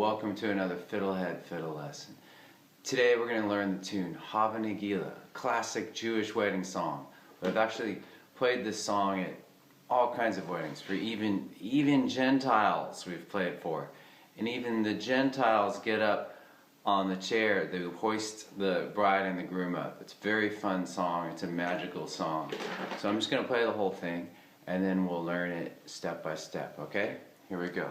welcome to another FiddleHed fiddle lesson. Today we're going to learn the tune Hava, Negilah, classic Jewish wedding song. I've actually played this song at all kinds of weddings, for even Gentiles we've played for. And even the Gentiles get up on the chair, they hoist the bride and the groom up. It's a very fun song, it's a magical song. So I'm just going to play the whole thing and then we'll learn it step by step, okay? Here we go.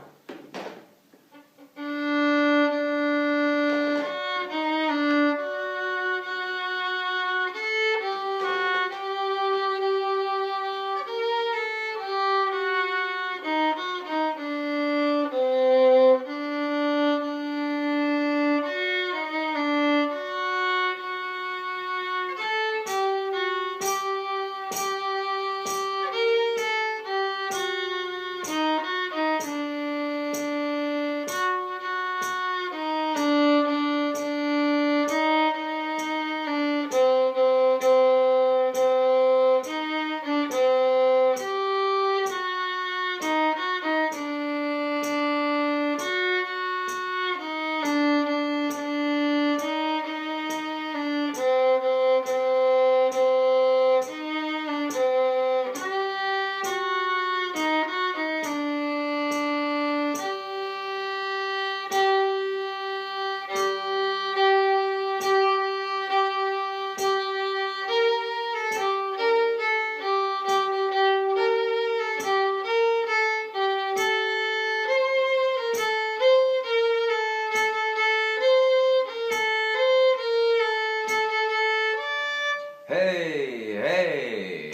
Hey, hey,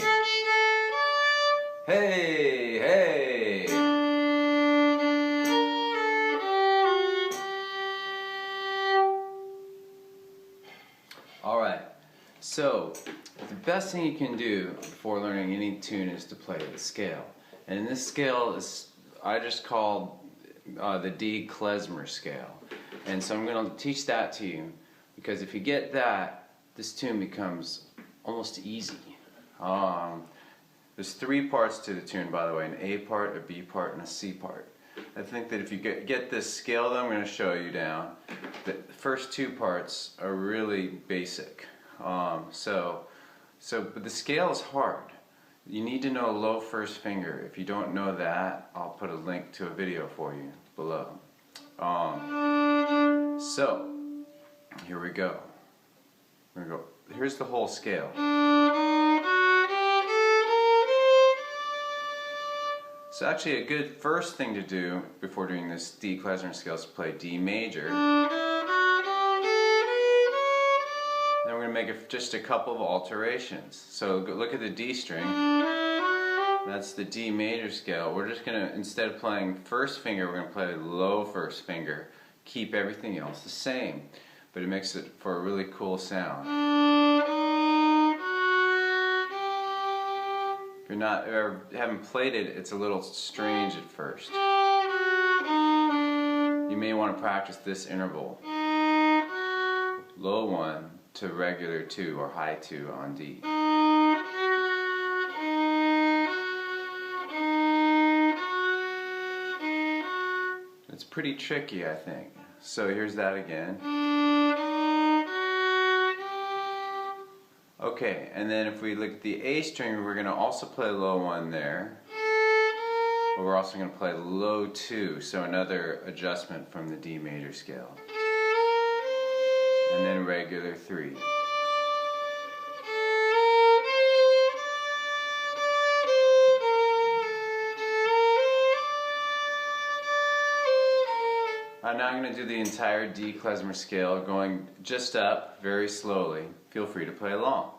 hey, hey. Alright, so the best thing you can do before learning any tune is to play the scale. And this scale is, I just called the D klezmer scale. And so I'm going to teach that to you, because if you get that, this tune becomes almost easy. There's three parts to the tune, by the way: an A part, a B part, and a C part. I think that if you get this scale that I'm going to show you down, the first two parts are really basic. But the scale is hard. You need to know low first finger. If you don't know that, I'll put a link to a video for you below. So here we go. Here's the whole scale. So actually a good first thing to do before doing this D klezmer scale is to play D major. Then we're going to make just a couple of alterations. So look at the D string. That's the D major scale. We're just going to, instead of playing first finger, we're going to play low first finger. Keep everything else the same, but it makes it for a really cool sound. If you're not, or haven't played it, it's a little strange at first. You may want to practice this interval. Low 1 to regular 2 or high 2 on D. It's pretty tricky, I think. So here's that again. Okay, and then if we look at the A string, we're going to also play low 1 there. But we're also going to play low 2, so another adjustment from the D major scale. And then regular 3. Now I'm going to do the entire D klezmer scale, going just up very slowly. Feel free to play along.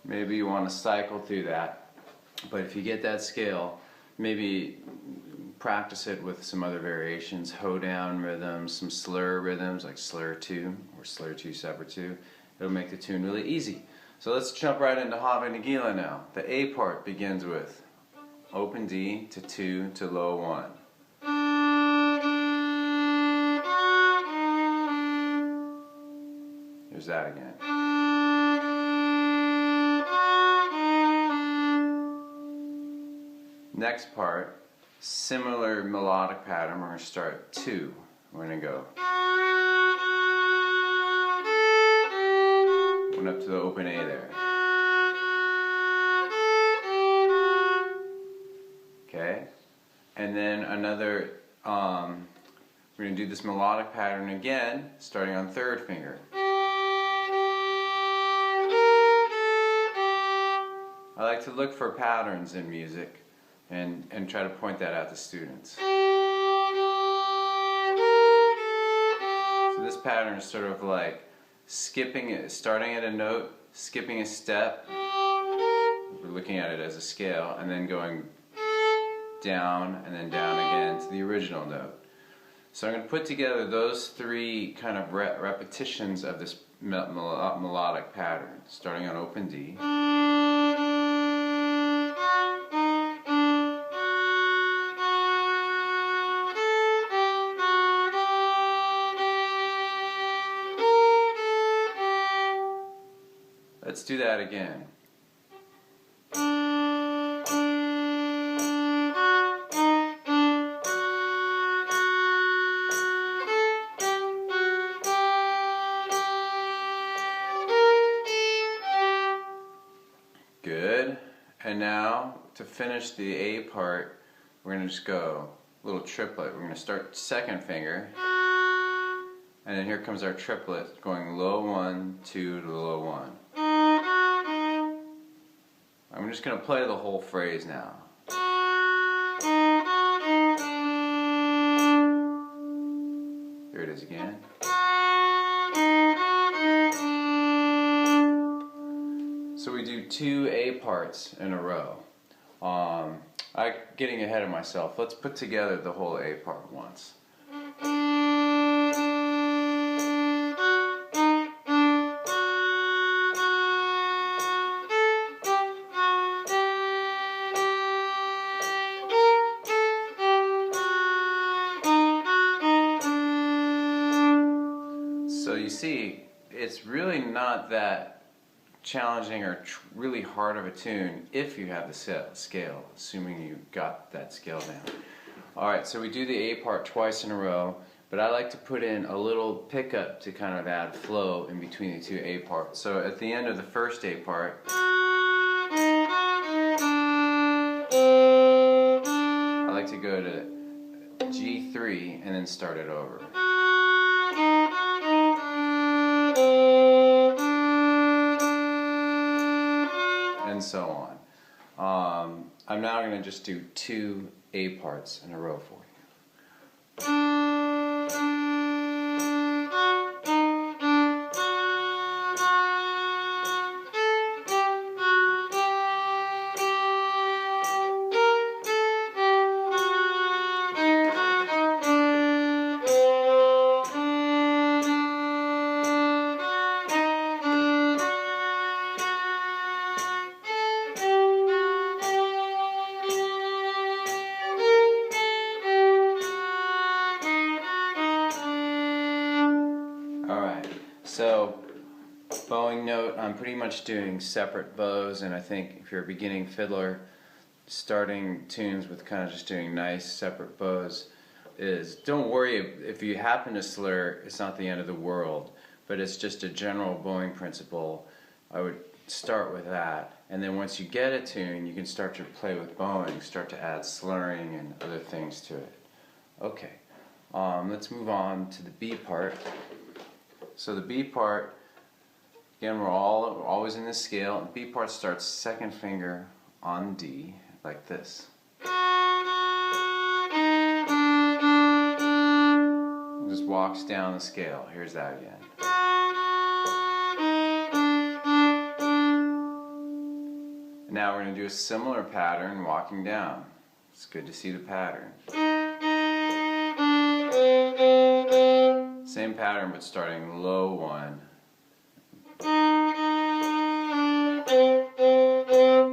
Maybe you want to cycle through that, but if you get that scale, maybe practice it with some other variations, hoedown rhythms, some slur rhythms like slur 2 or slur 2 separate 2. It'll make the tune really easy. So let's jump right into Hava Negilah now. The A part begins with open D to 2 to low 1. Here's that again. Next part, similar melodic pattern. We're going to start 2. We're going to go. Went up to the open A there. Okay? And then another, we're going to do this melodic pattern again, starting on 3rd finger. I like to look for patterns in music and try to point that out to students. So this pattern is sort of like skipping it, starting at a note, skipping a step. We're looking at it as a scale, and then going down and then down again to the original note. So I'm going to put together those 3 kind of repetitions of this melodic pattern, starting on open D. Let's do that again. Good. And now, to finish the A part, we're going to just go a little triplet. We're going to start 2nd finger, and then here comes our triplet, going low 1, 2 to the low 1. I'm just going to play the whole phrase now. Here it is again. So we do 2 A parts in a row. I'm getting ahead of myself. Let's put together the whole A part once. So you see, it's really not that challenging or really hard of a tune if you have the scale, assuming you got that scale down. Alright, so we do the A part twice in a row, but I like to put in a little pickup to kind of add flow in between the 2 A parts. So at the end of the first A part, I like to go to G3 and then start it over. And so on. I'm now going to just do 2 A parts in a row for you. So, bowing note, I'm pretty much doing separate bows, and I think if you're a beginning fiddler, starting tunes with kind of just doing nice separate bows is, don't worry if you happen to slur, it's not the end of the world, but it's just a general bowing principle. I would start with that, and then once you get a tune, you can start to play with bowing, start to add slurring and other things to it. Okay, let's move on to the B part. So the B part, again, we're always in this scale. The B part starts 2nd finger on D, like this. It just walks down the scale. Here's that again. And now we're going to do a similar pattern walking down. It's good to see the pattern. Same pattern, but starting low 1,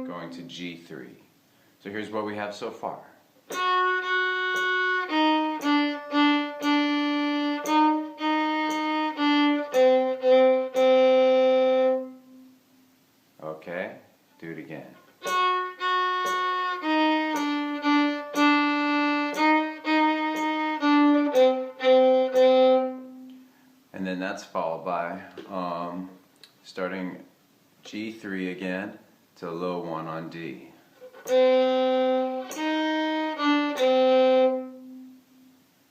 going to G3. So here's what we have so far. Okay, do it again. And then that's followed by starting G3 again to low 1 on D.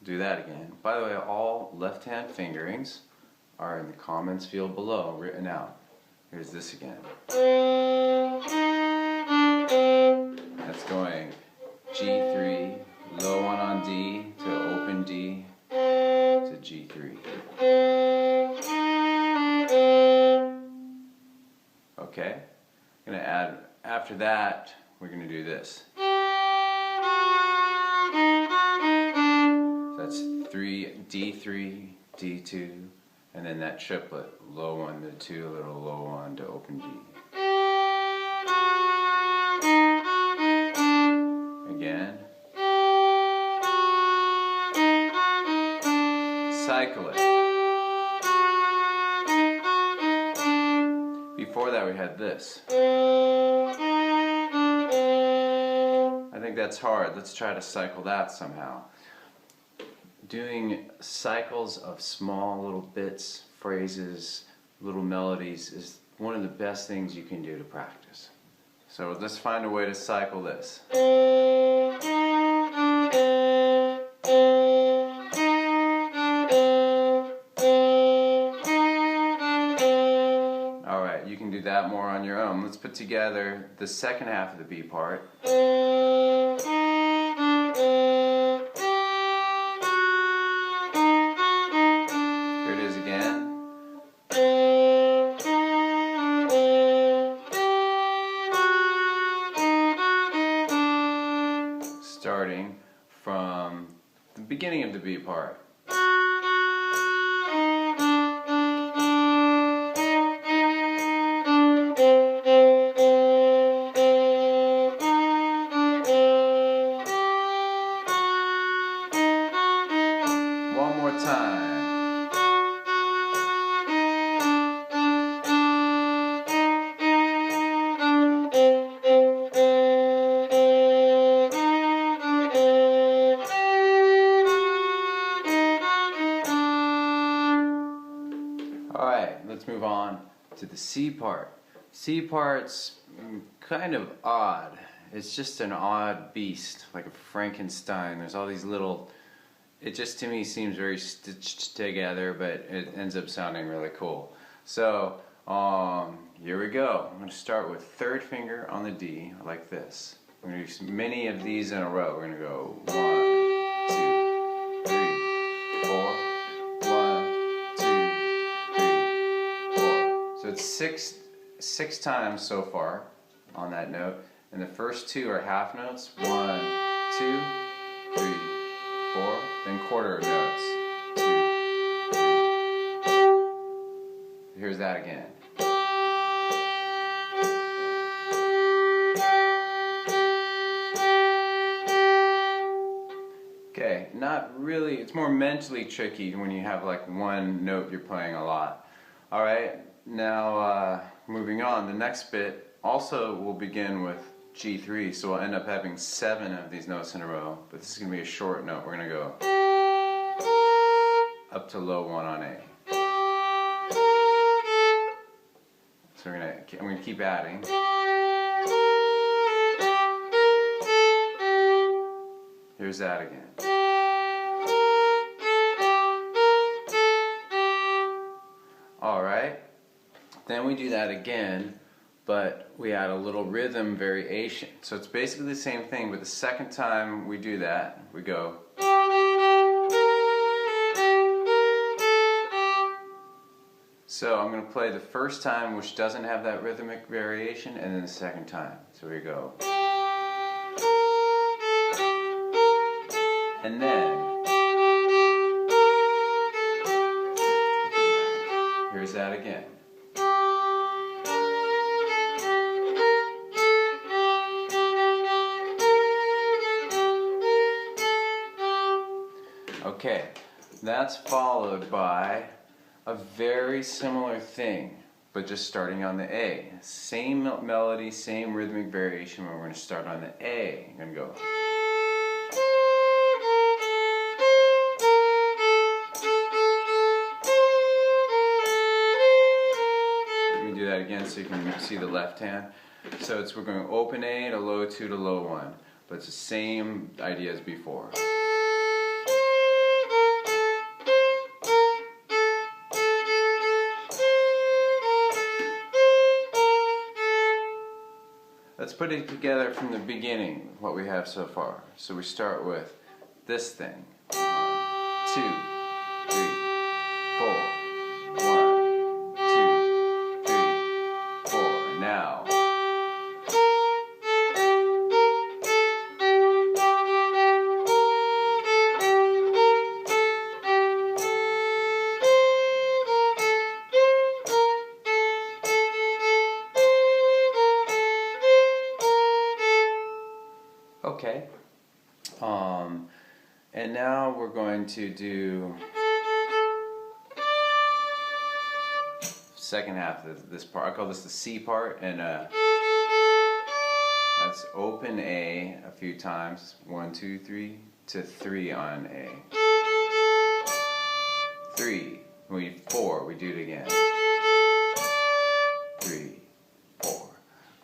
Do that again. By the way, all left-hand fingerings are in the comments field below, written out. Here's this again. That's going G3, low 1 on D to open D to G3. Okay, I'm going to add, after that, we're going to do this. So that's D3, D2, and then that triplet, low 1 to 2, a little low 1 to open D. Again. Cycle it. Before that we had this. I think that's hard. Let's try to cycle that somehow. Doing cycles of small little bits, phrases, little melodies is one of the best things you can do to practice. So let's find a way to cycle this. Alright, you can do that more on your own. Let's put together the second half of the B part. Here it is again. Starting from the beginning of the B part. One more time. Alright, let's move on to the C part. C part's kind of odd. It's just an odd beast, like a Frankenstein. There's all these little, it just to me seems very stitched together, but it ends up sounding really cool. So, here we go. I'm going to start with third finger on the D, like this. We're going to do many of these in a row. We're going to go 1, 2, 3, 4. 1, 2, 3, 4. So it's six times so far on that note, and the first two are half notes. 1, 2, 3, 4. Then quarter notes. 2, 3. Here's that again. Okay, not really, it's more mentally tricky when you have like one note you're playing a lot. Alright, now moving on, the next bit also will begin with G3, so we'll end up having 7 of these notes in a row, but this is going to be a short note. We're going to go up to low 1 on A. So I'm going to keep adding. Here's that again. Alright, then we do that again, but we add a little rhythm variation. So it's basically the same thing, but the second time we do that, we go. So I'm going to play the first time, which doesn't have that rhythmic variation, and then the second time. So we go. And then here's that again. Okay, that's followed by a very similar thing, but just starting on the A. Same melody, same rhythmic variation, but we're going to start on the A. I'm going to go. Let me do that again so you can see the left hand. So we're going open A to low 2 to low 1, but it's the same idea as before. Let's put it together from the beginning, what we have so far. So we start with this thing. 1, 2, 3, 4. 1, 2, 3, 4. Now. Okay, and now we're going to do second half of this part. I call this the C part, and that's open A a few times. 1, 2, 3 to 3 on A. 3, 4. We do it again. 3, 4.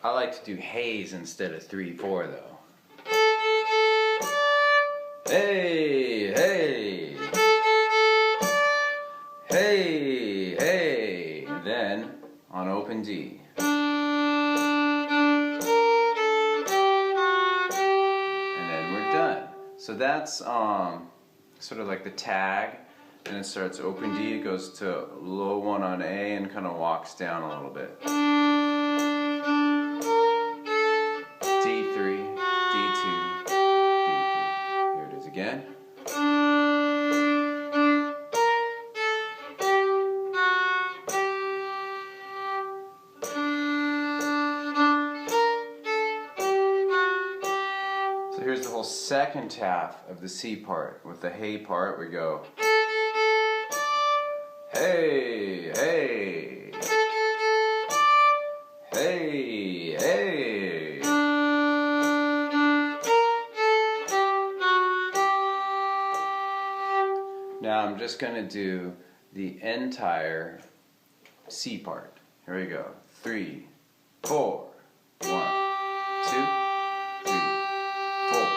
I like to do haze instead of 3, 4 though. Hey, hey, hey, hey, and then on open D. And then we're done. So that's sort of like the tag, and it starts open D, it goes to low 1 on A and kind of walks down a little bit. D3, D2. Again. So here's the whole second half of the C part. With the hey part, we go hey, hey, hey, hey. Now I'm just going to do the entire C part. Here we go. 3, 4. 1, 2, 3, 4. 1, 2, 3, 4.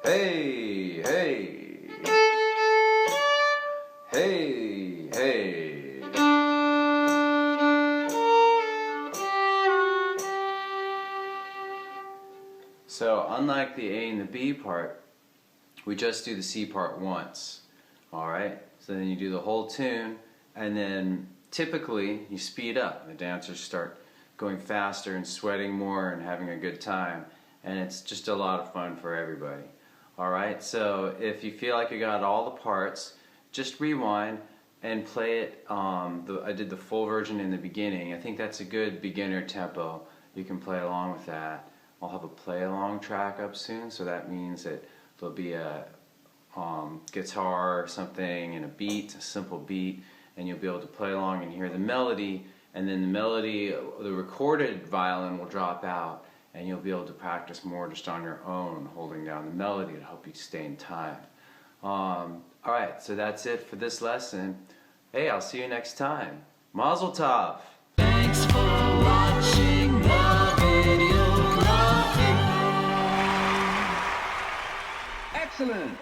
Hey, hey, hey, hey. So unlike the A and the B part, we just do the C part once. Alright, so then you do the whole tune, and then typically you speed up. The dancers start going faster and sweating more and having a good time, and it's just a lot of fun for everybody. Alright, so if you feel like you got all the parts, just rewind and play it. I did the full version in the beginning. I think that's a good beginner tempo. You can play along with that. I'll have a play along track up soon, so that means that there'll be a guitar or something and a beat, a simple beat, and you'll be able to play along and hear the melody, and then the melody, the recorded violin will drop out, and you'll be able to practice more just on your own, holding down the melody to help you stay in time. Alright, so that's it for this lesson. Hey, I'll see you next time. Mazel tov! Thanks for watching the video. Excellent!